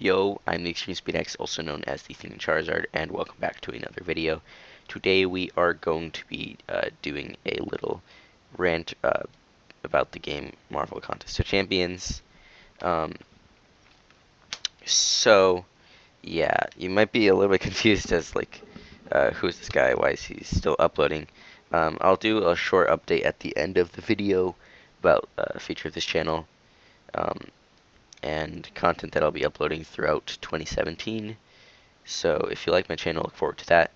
Yo, I'm the Extreme Speed X, also known as the Thinking Charizard, and welcome back to another video. Today we are going to be doing a little rant about the game Marvel Contest of Champions. Um, so, yeah, you might be a little bit confused as who's this guy? Why is he still uploading? I'll do a short update at the end of the video about a feature of this channel. And content that I'll be uploading throughout 2017. So if you like my channel, look forward to that.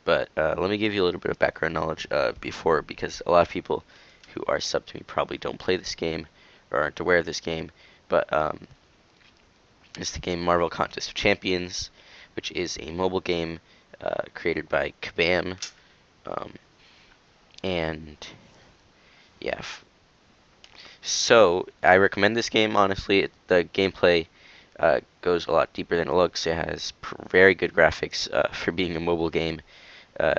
But let me give you a little bit of background knowledge because a lot of people who are subbed to me probably don't play this game or aren't aware of this game. But it's the game Marvel Contest of Champions, which is a mobile game created by Kabam. And yeah, so I recommend this game. Honestly, the gameplay goes a lot deeper than it looks. It has very good graphics for being a mobile game.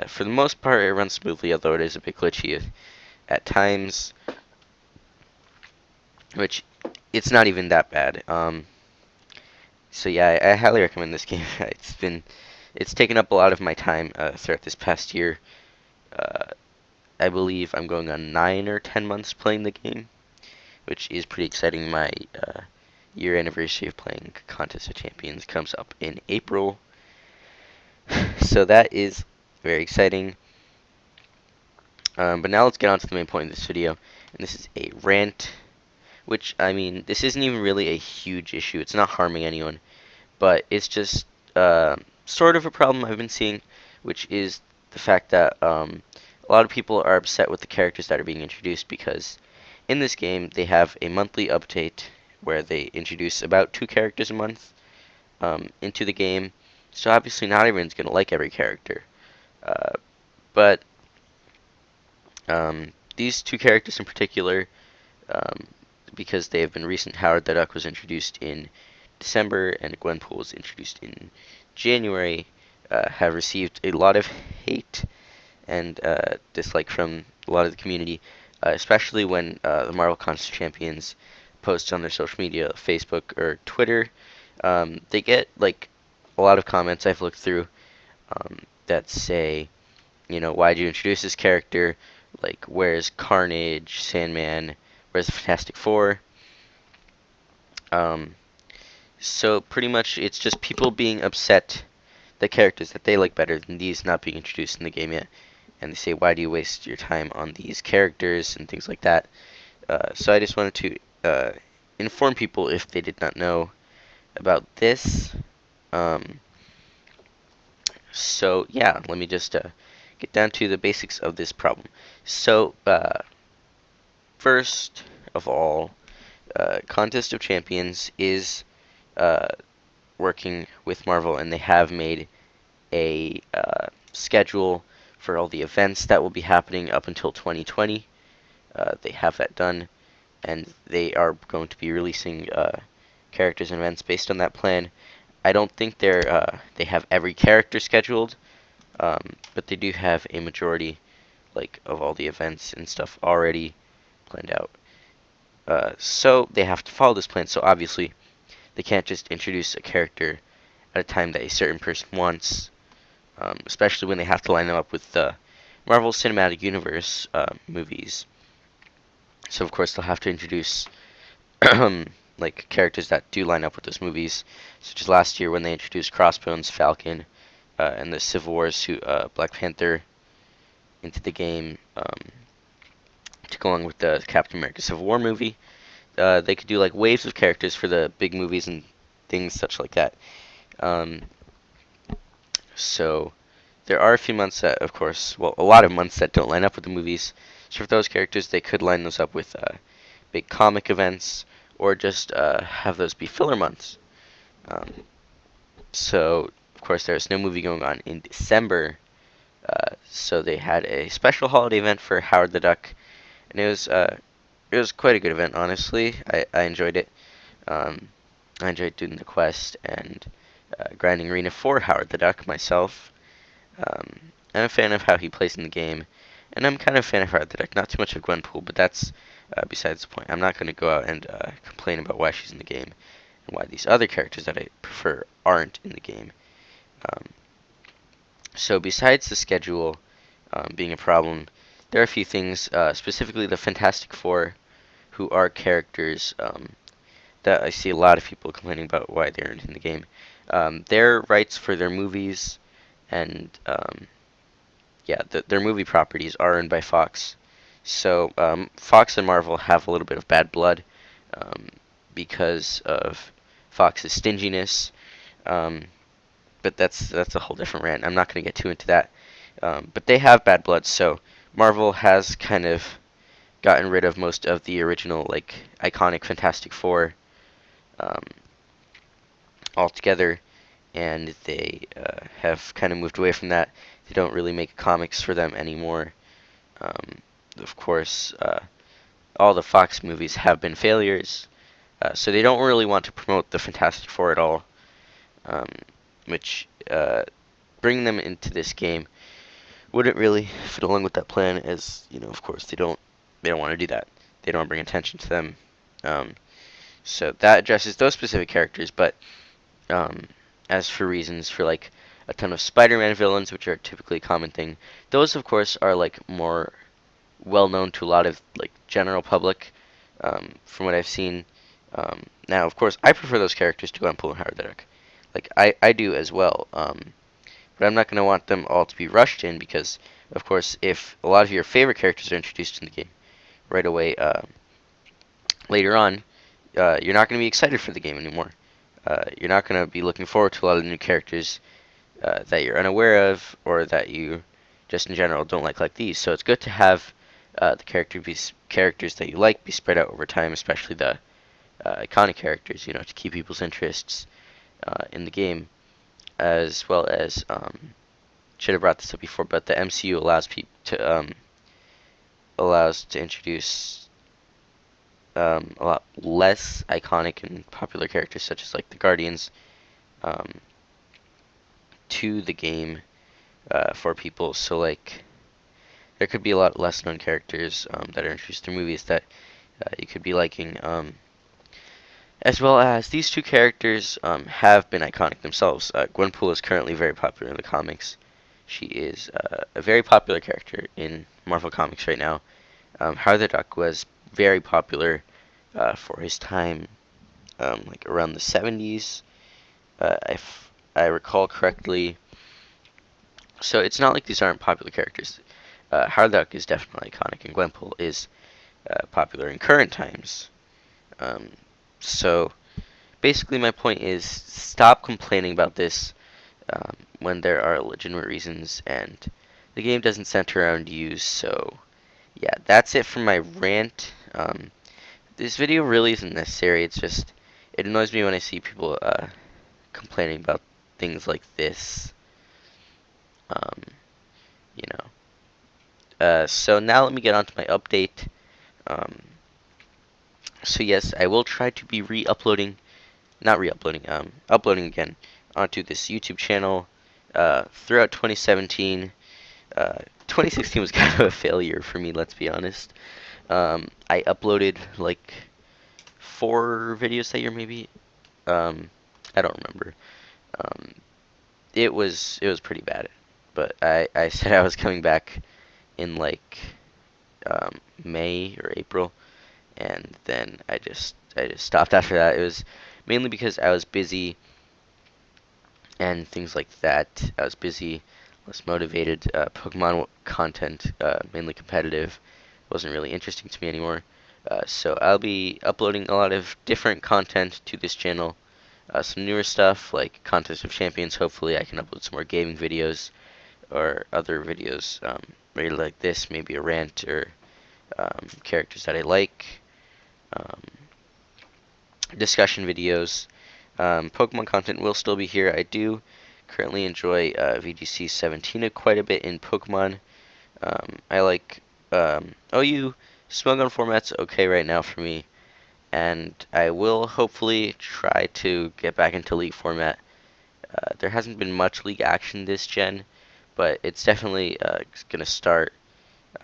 For the most part, it runs smoothly, although it is a bit glitchy at times, which it's not even that bad. So yeah, I highly recommend this game. It's taken up a lot of my time throughout this past year. I believe I'm going on 9 or 10 months playing the game, which is pretty exciting. My year anniversary of playing Contest of Champions comes up in April, so that is very exciting. But now let's get on to the main point of this video, and this is a rant, which, I mean, this isn't even really a huge issue. It's not harming anyone, but it's just sort of a problem I've been seeing, which is the fact that a lot of people are upset with the characters that are being introduced because in this game they have a monthly update where they introduce about 2 characters a month into the game. So obviously not everyone's going to like every character. But these 2 characters in particular, because they have been recent, Howard the Duck was introduced in December and Gwenpool was introduced in January, have received a lot of hate and dislike from a lot of the community, especially when the Marvel Contest Champions posts on their social media, Facebook or Twitter. They get like a lot of comments I've looked through that say, you know, why'd you introduce this character? Like, where's Carnage, Sandman, where's the Fantastic Four? So pretty much it's just people being upset the characters that they like better than these not being introduced in the game yet. And they say, why do you waste your time on these characters and things like that. So I just wanted to inform people if they did not know about this. So yeah, let me just get down to the basics of this problem. So first of all, Contest of Champions is working with Marvel, and they have made a schedule for all the events that will be happening up until 2020. They have that done, and they are going to be releasing characters and events based on that plan. I don't think they have every character scheduled, but they do have a majority, like, of all the events and stuff already planned out. So they have to follow this plan. So obviously, they can't just introduce a character at a time that a certain person wants, especially when they have to line them up with the Marvel Cinematic Universe movies. So of course they'll have to introduce like characters that do line up with those movies, such as last year when they introduced Crossbones, Falcon, and the Civil War suit, Black Panther, into the game to go along with the Captain America Civil War movie. They could do like waves of characters for the big movies and things such like that. So there are a few months that, of course, well, a lot of months that don't line up with the movies. So for those characters, they could line those up with big comic events, or just have those be filler months. So, of course, there's no movie going on in December, so they had a special holiday event for Howard the Duck, and it was quite a good event, honestly. I enjoyed it. I enjoyed doing the quest and grinding arena for Howard the Duck myself. I'm a fan of how he plays in the game, and I'm kind of a fan of Howard the Duck. Not too much of Gwenpool, but that's besides the point. I'm not going to go out and complain about why she's in the game. and why these other characters that I prefer aren't in the game. Um, so besides the schedule being a problem, there are a few things, specifically the Fantastic Four, who are characters that I see a lot of people complaining about why they aren't in the game. Their rights for their movies and yeah, their movie properties are owned by Fox. So Fox and Marvel have a little bit of bad blood um, because of Fox's stinginess. Um, but that's a whole different rant. I'm not going to get too into that. But they have bad blood, so Marvel has kind of gotten rid of most of the original, like, iconic Fantastic Four um, altogether, and they have kind of moved away from that. They don't really make comics for them anymore. Um, of course, all the Fox movies have been failures, so they don't really want to promote the Fantastic Four at all, um, which bringing them into this game wouldn't really fit along with that plan, as you know, of course, they don't want to do that. They don't bring attention to them. Um, so that addresses those specific characters, but um, as for reasons for like a ton of Spider-Man villains, which are a typically a common thing, those of course are like more well known to a lot of like general public, from what I've seen. Now, of course, I prefer those characters to Gwenpool and Howard the Duck. Like I do as well. But I'm not going to want them all to be rushed in because, of course, if a lot of your favorite characters are introduced in the game right away later on, you're not going to be excited for the game anymore. You're not going to be looking forward to a lot of the new characters that you're unaware of or that you just in general don't like these. So it's good to have the characters that you like be spread out over time, especially the iconic characters, to keep people's interests in the game, as well as should have brought this up before, but the MCU allows to introduce a lot less iconic and popular characters, such as like the Guardians, um, to the game for people. So like there could be a lot less known characters that are introduced through movies that you could be liking. As well as these two characters have been iconic themselves. Gwenpool is currently very popular in the comics. She is a very popular character in Marvel Comics right now. Howard the Duck was very popular for his time, like around the 70s, if I recall correctly. So it's not like these aren't popular characters. Howard the Duck is definitely iconic, and Gwenpool is popular in current times. Um, so basically, my point is stop complaining about this when there are legitimate reasons, and the game doesn't center around you. So yeah, that's it for my rant. This video really isn't necessary. It's just it annoys me when I see people complaining about things like this. Um, you know. So now let me get on to my update. Um, so yes, I will try to be re-uploading, not re-uploading, uploading again onto this YouTube channel throughout 2017. 2016 was kind of a failure for me, let's be honest. I uploaded like 4 videos that year, maybe. I don't remember. Um, it was pretty bad, but I said I was coming back in like May or April, and then I just stopped after that. It was mainly because I was busy and things like that. I was busy, less motivated. Pokemon content, mainly competitive, wasn't really interesting to me anymore. So I'll be uploading a lot of different content to this channel. Some newer stuff like Contest of Champions. Hopefully I can upload some more gaming videos or other videos really like this, maybe a rant or characters that I like. Um, Discussion videos. Pokemon content will still be here. I do currently enjoy VGC 17 quite a bit in Pokemon. I like OU Smogon format's okay right now for me, and I will hopefully try to get back into League format. There hasn't been much League action this gen, but it's definitely going to start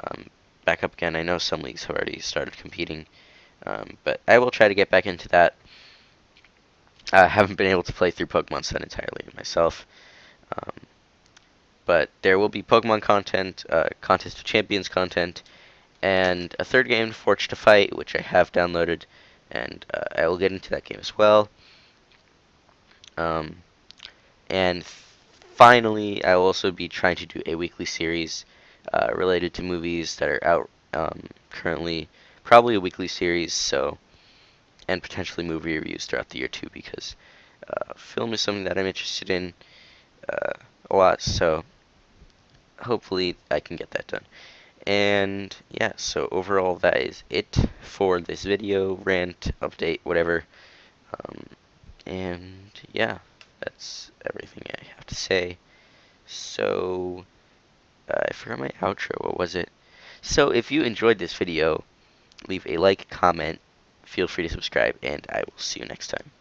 um, back up again. I know some leagues have already started competing, but I will try to get back into that. I haven't been able to play through Pokemon Sun entirely myself. Um, but there will be Pokemon content, Contest of Champions content, and a third game, Forge to Fight, which I have downloaded, and I will get into that game as well. Um, and finally, I will also be trying to do a weekly series related to movies that are out currently, probably a weekly series, so and potentially movie reviews throughout the year too, because film is something that I'm interested in uh, a lot, so hopefully I can get that done. And yeah, so overall that is it for this video, rant, update, whatever. Um, and yeah, that's everything I have to say. So I forgot my outro. What was it? So if you enjoyed this video, leave a like, comment, feel free to subscribe, and I will see you next time.